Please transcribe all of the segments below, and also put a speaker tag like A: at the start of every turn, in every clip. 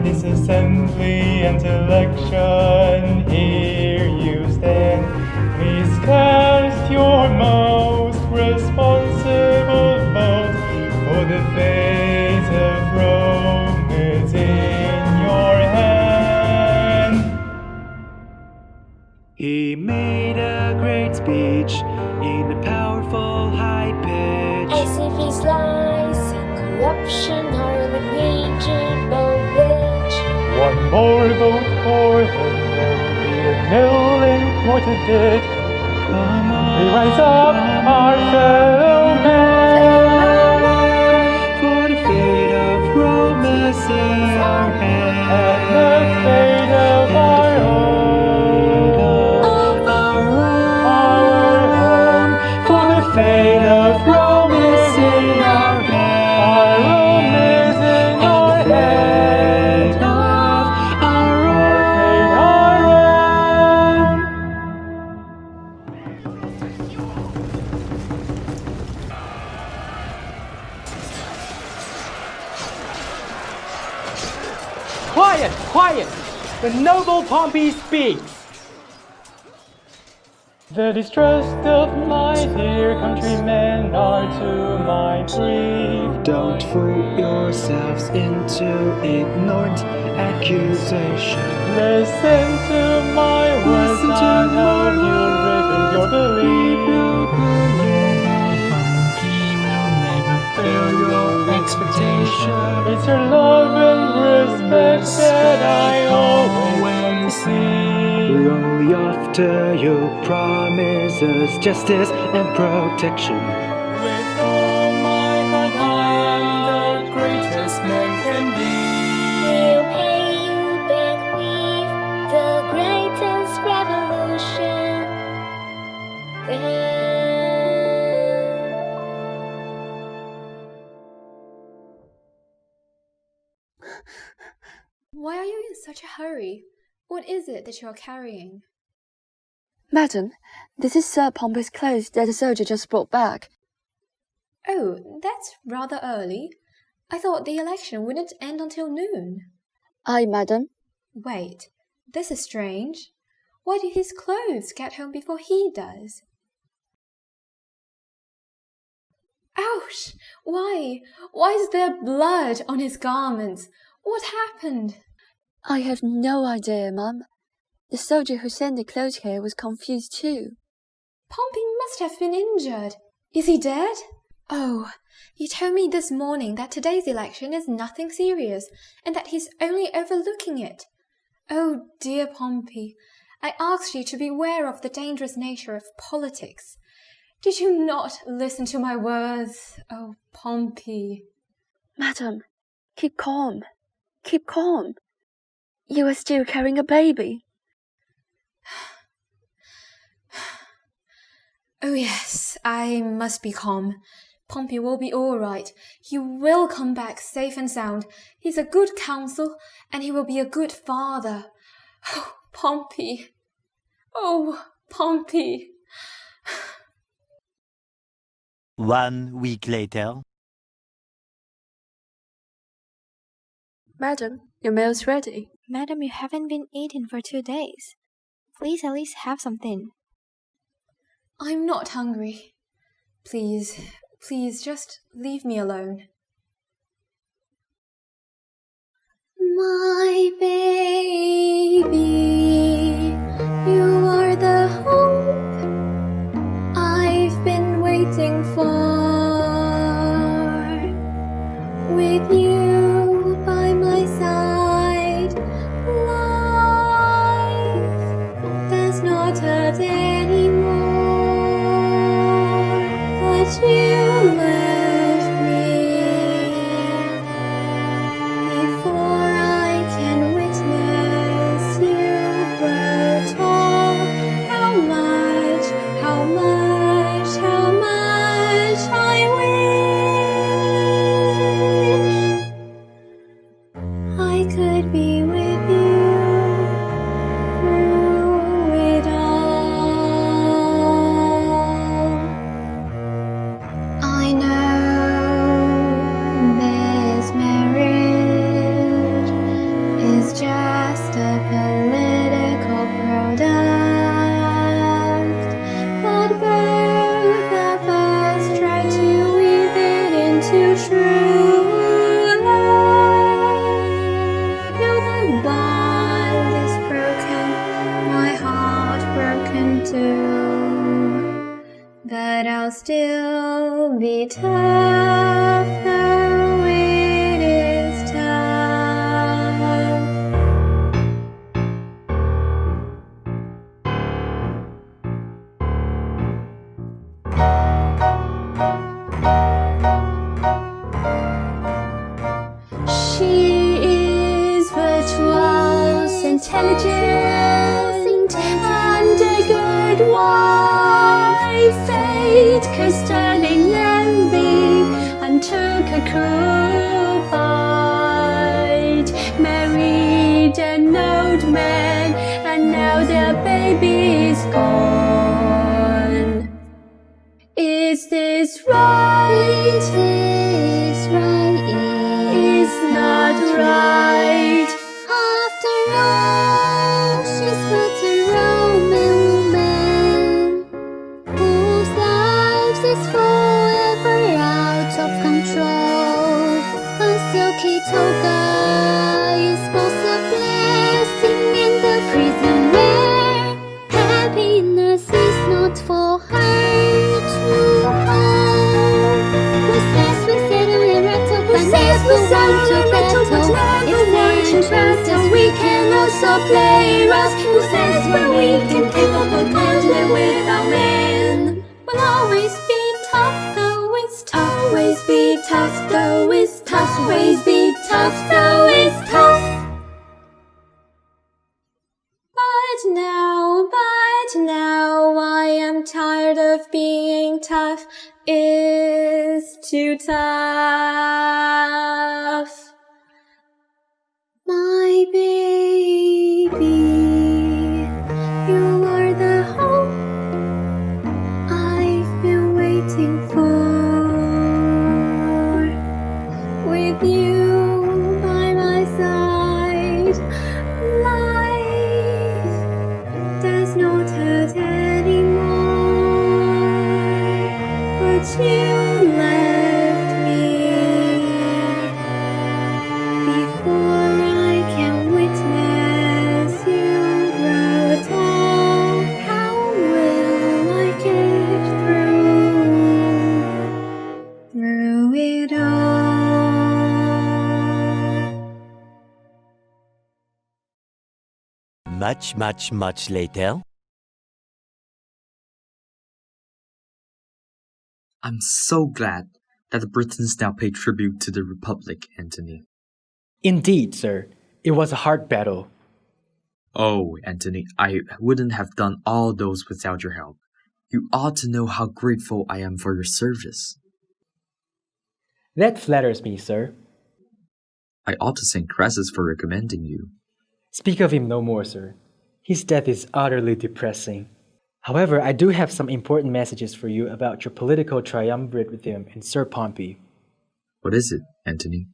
A: this assembly and election, here you stand. Please cast your most responsible vote, for the fate of Rome is in your hand. He made a great speech in a powerful high pitch,
B: as if his lies and corruption are the region of which
A: one more vote for him, there'll be a million more to ditch. Come on, we rise up, our fellow men, for the fate of Rome is in our hands, and the fate of our own, for the fate of Rome is in our hands, our Rome is in our hands, our own.
C: Quiet, quiet! The noble Pompey speaks!
A: The distress of my dear countrymen are to my grief.
D: Don't fool yourselves into ignorant accusation.
A: Listen to my words, not how you live in your belief.
D: Expectation.
A: It's your love and respect that I always see.
D: We're only after your promises, justice and protection.
A: With all my heart, I am the greatest man can be.
B: we'll pay you bequeath the greatest revolution. Then
E: Why are you in such a hurry? What is it that you are carrying?
F: Madam, this is Sir Pompey's clothes that the soldier just brought back.
E: Oh, that's rather early. I thought the election wouldn't end until noon.
F: Aye, madam.
E: Wait, this is strange. Why did his clothes get home before he does? Ouch! Why? Why is there blood on his garments? What happened?
F: I have no idea, ma'am. The soldier who sent the clothes here was confused too.
E: Pompey must have been injured. Is he dead? Oh, he told me this morning that today's election is nothing serious and that he's only overlooking it. Oh, dear Pompey, I asked you to beware of the dangerous nature of politics. Did you not listen to my words? Oh, Pompey.
F: Madam, keep calm. Keep calm. You are still carrying a baby.
E: Oh, yes, I must be calm. Pompey will be all right. He will come back safe and sound. He's a good counsel, and he will be a good father. Oh, Pompey. Oh, Pompey.
G: 1 week later.
F: Madam, your meal's ready.
H: Madam, you haven't been eating for 2 days. Please at least have something.
E: I'm not hungry. Please, please, just leave me alone.
B: my baby, you are the hope I've been waiting for. With you by my side, life does not hurt anymore. But you left me before I can witness you grow tall. How much I wish I could be with you through it all. I know
E: will be tough, though it is tough. She is virtuous, intelligent, and a good wife. Fate cast sterling envy and took a cruel bite. Married an old man, and now their baby is gone. Is this right? It is right. It's not right. After all, she's but a Roman woman whose life is forever out of control. A silky toga is both a blessing and a prison where happiness is not for her to hold. Who says we said we rattle, but never want to battle? If chances we can also play rough. Who says we're weak and capable, can't live without men? We'll always be tough, though it's tough. Always be tough, though it's tough. Always be tough, though it's tough. But now I am tired of being tough. It's too tough. My baby, you are the hope I've been waiting for. With you by my side, life does not hurt anymore. But you left me before I can witness you grow tall. How will I get through it all?
G: Much later.
I: I'm so glad that the Britons now pay tribute to the Republic, Antony.
C: Indeed, sir. It was a hard battle.
I: Oh, Antony, I wouldn't have done all those without your help. You ought to know how grateful I am for your service.
C: That flatters me, sir.
I: I ought to thank Crassus for recommending you.
C: Speak of him no more, sir. His death is utterly depressing. However, I do have some important messages for you about your political triumvirate with him and Sir Pompey.
I: What is it, Antony?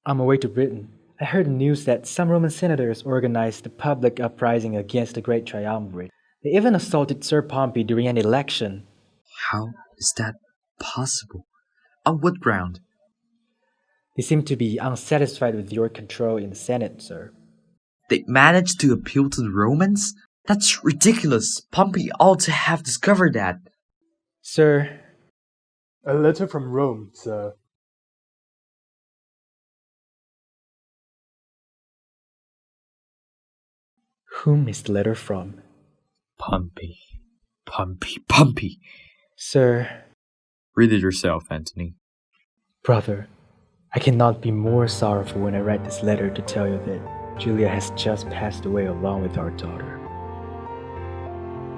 C: On my way to Britain, I heard news that some Roman senators organized a public uprising against the great triumvirate. They even assaulted Sir Pompey during an election.
I: How is that possible? On what ground?
C: They seem to be unsatisfied with your control in the Senate, sir.
I: They managed to appeal to the Romans? That's ridiculous. Pompey ought to have discovered that.
C: Sir,
A: A letter from Rome, sir.
C: whom is the letter from?
I: Pompey. Pompey.
C: Sir,
I: Read it yourself, Antony.
C: brother, I cannot be more sorrowful when I write this letter to tell you that Julia has just passed away along with our daughter.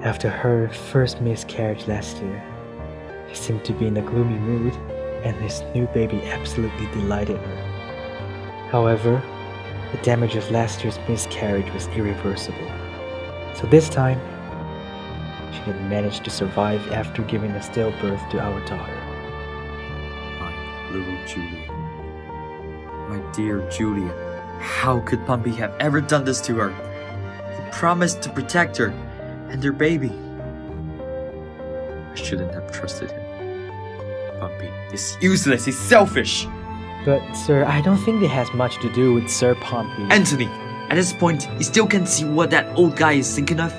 C: After her first miscarriage last year, she seemed to be in a gloomy mood, and this new baby absolutely delighted her. However, the damage of last year's miscarriage was irreversible. So this time, she had managed to survive after giving a stillbirth to our daughter.
I: My little Julia. My dear Julia. How could Pompey have ever done this to her? He promised to protect her and their baby. I shouldn't have trusted him. Pompey is useless, he's selfish.
C: But, sir, I don't think it has much to do with Sir Pompey.
I: Antony, at this point, he still can't see what that old guy is thinking of.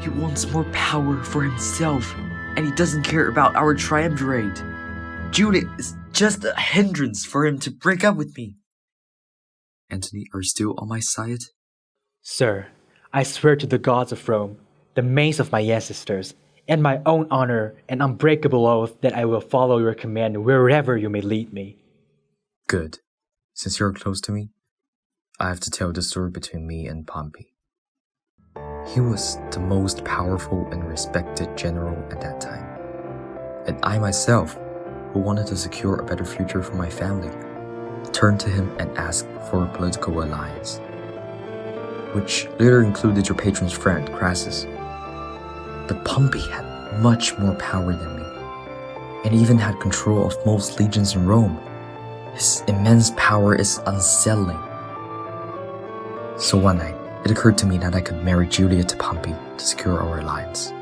I: He wants more power for himself. and he doesn't care about our triumvirate. Julia is just a hindrance for him to break up with me. Antony, are you still on my side?
C: Sir, I swear to the gods of Rome, the manes of my ancestors, and my own honor and unbreakable oath that I will follow your command wherever you may lead me.
I: Good. Since you're close to me, I have to tell the story between me and Pompey. He was the most powerful and respected general at that time. And I myself, who wanted to secure a better future for my family, turned to him and asked for a political alliance, which later included your patron's friend, Crassus. But Pompey had much more power than me, and even had control of most legions in Rome. His immense power is unsettling. So one night, it occurred to me that I could marry Julia to Pompey to secure our alliance.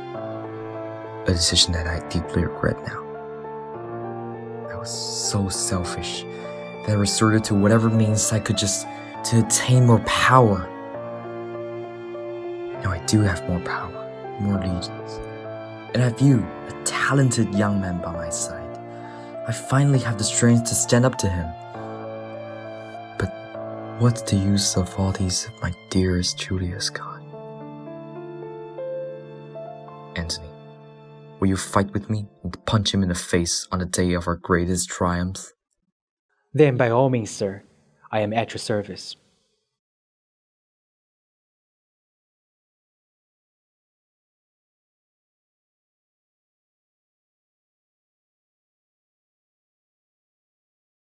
I: A decision that I deeply regret now. I was so selfish that I resorted to whatever means I could just to attain more power. Now I do have more power, more legions, and I have you, a talented young man by my side. I finally have the strength to stand up to him. But what's the use of all these if my dearest Julia is gone? Antony, will you fight with me and punch him in the face on the day of our greatest triumph?
C: Then by all means, sir, I am at your service.